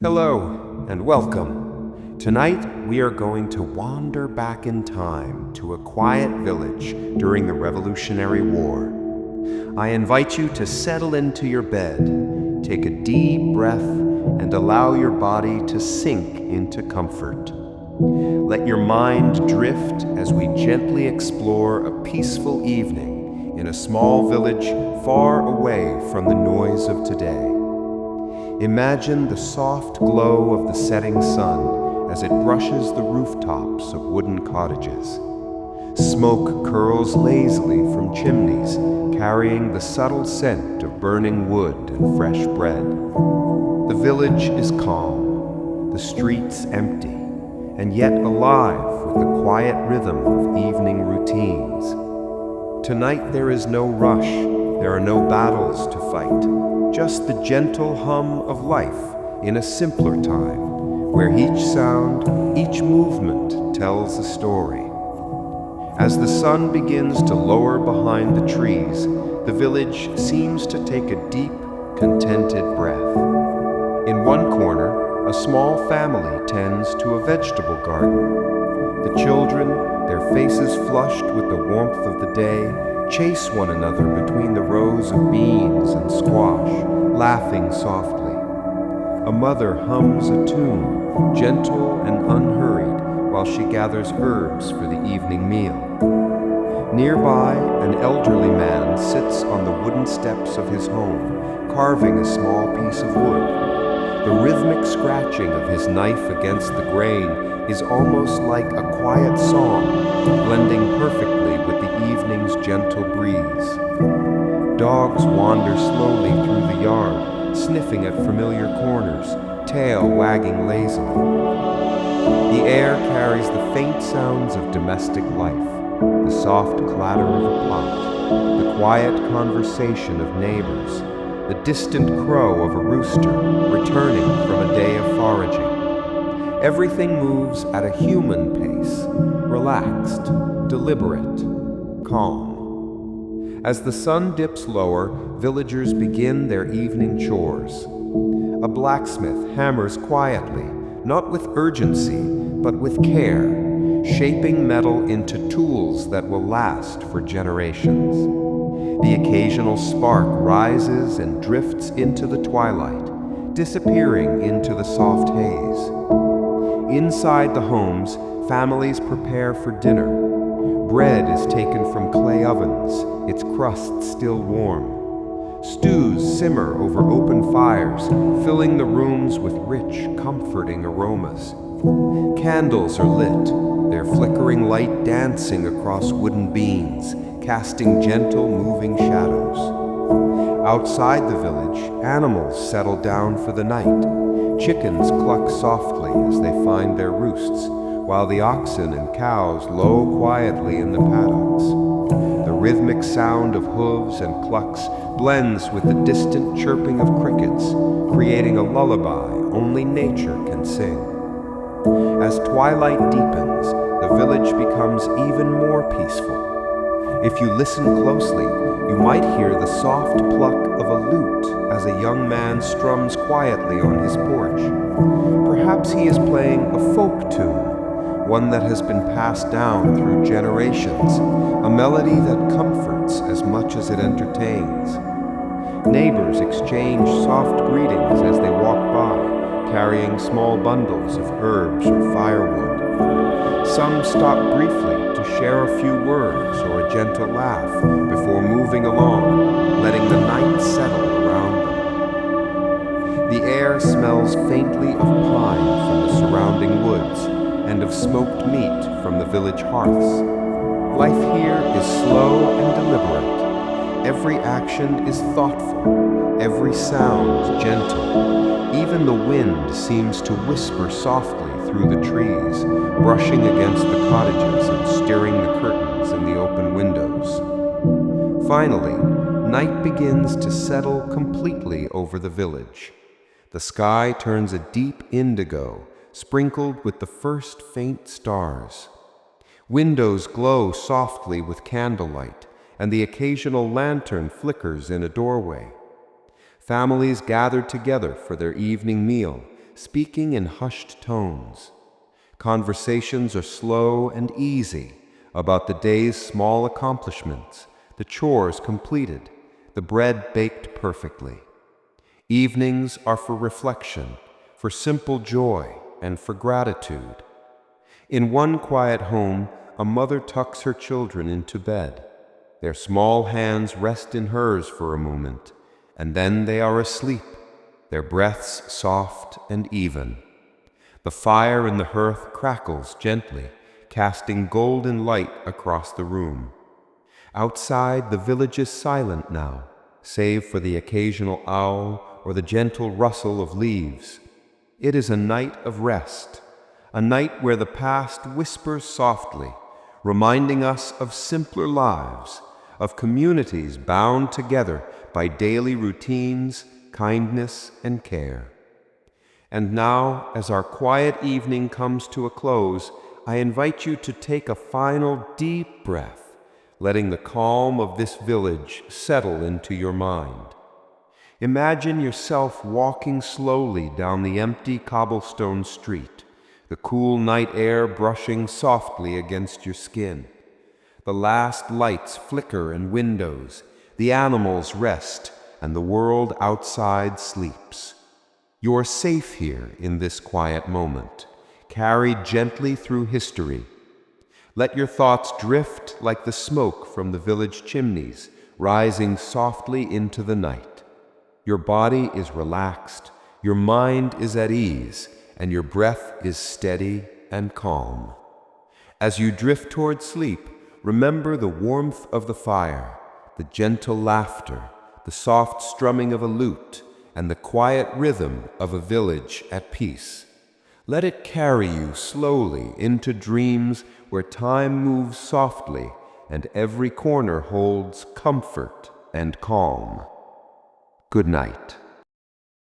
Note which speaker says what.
Speaker 1: Hello and welcome. Tonight we are going to wander back in time to a quiet village during the Revolutionary War. I invite you to settle into your bed, take a deep breath, and allow your body to sink into comfort. Let your mind drift as we gently explore a peaceful evening in a small village far away from the noise of today. Imagine the soft glow of the setting sun as it brushes the rooftops of wooden cottages. Smoke curls lazily from chimneys, carrying the subtle scent of burning wood and fresh bread. The village is calm, the streets empty, and yet alive with the quiet rhythm of evening routines. Tonight there is no rush, there are no battles to fight. Just the gentle hum of life in a simpler time, where each sound, each movement tells a story. As the sun begins to lower behind the trees, the village seems to take a deep, contented breath. In one corner, a small family tends to a vegetable garden. The children, their faces flushed with the warmth of the day, chase one another between the rows of beans and squash, laughing softly. A mother hums a tune, gentle and unhurried, while she gathers herbs for the evening meal. Nearby, an elderly man sits on the wooden steps of his home, carving a small piece of wood. The rhythmic scratching of his knife against the grain is almost like a quiet song, blending perfectly with the evening's gentle breeze. Dogs wander slowly through the yard, sniffing at familiar corners, tail wagging lazily. The air carries the faint sounds of domestic life, the soft clatter of a pot, the quiet conversation of neighbors, the distant crow of a rooster returning from a day of foraging. Everything moves at a human pace, relaxed, deliberate, calm. As the sun dips lower, villagers begin their evening chores. A blacksmith hammers quietly, not with urgency, but with care, shaping metal into tools that will last for generations. The occasional spark rises and drifts into the twilight, disappearing into the soft haze. Inside the homes, families prepare for dinner. Bread is taken from clay ovens, its crust still warm. Stews simmer over open fires, filling the rooms with rich, comforting aromas. Candles are lit, their flickering light dancing across wooden beams, casting gentle, moving shadows. Outside the village, animals settle down for the night. Chickens cluck softly as they find their roosts, while the oxen and cows low quietly in the paddocks. The rhythmic sound of hooves and clucks blends with the distant chirping of crickets, creating a lullaby only nature can sing. As twilight deepens, the village becomes even more peaceful. If you listen closely, you might hear the soft pluck of a lute as a young man strums quietly on his porch. Perhaps he is playing a folk tune, one that has been passed down through generations, a melody that comforts as much as it entertains. Neighbors exchange soft greetings as they walk by, carrying small bundles of herbs or firewood. Some stop briefly to share a few words or a gentle laugh before moving along, letting the night settle around them. The air smells faintly of pine from the surrounding woods and of smoked meat from the village hearths. Life here is slow and deliberate. Every action is thoughtful, every sound gentle. Even the wind seems to whisper softly through the trees, brushing against the cottages and stirring the curtains in the open windows. Finally, night begins to settle completely over the village. The sky turns a deep indigo, sprinkled with the first faint stars. Windows glow softly with candlelight, and the occasional lantern flickers in a doorway. Families gather together for their evening meal, speaking in hushed tones. Conversations are slow and easy about the day's small accomplishments, the chores completed, the bread baked perfectly. Evenings are for reflection, for simple joy, and for gratitude. In one quiet home, a mother tucks her children into bed. Their small hands rest in hers for a moment, and then they are asleep, their breaths soft and even. The fire in the hearth crackles gently, casting golden light across the room. Outside, the village is silent now, save for the occasional owl or the gentle rustle of leaves. It is a night of rest, a night where the past whispers softly, reminding us of simpler lives, of communities bound together by daily routines, kindness, and care. And now, as our quiet evening comes to a close, I invite you to take a final deep breath, letting the calm of this village settle into your mind. Imagine yourself walking slowly down the empty cobblestone street, the cool night air brushing softly against your skin. The last lights flicker in windows, the animals rest, and the world outside sleeps. You're safe here in this quiet moment, carried gently through history. Let your thoughts drift like the smoke from the village chimneys, rising softly into the night. Your body is relaxed, your mind is at ease, and your breath is steady and calm. As you drift toward sleep, remember the warmth of the fire, the gentle laughter, the soft strumming of a lute, and the quiet rhythm of a village at peace. Let it carry you slowly into dreams where time moves softly and every corner holds comfort and calm. Good night.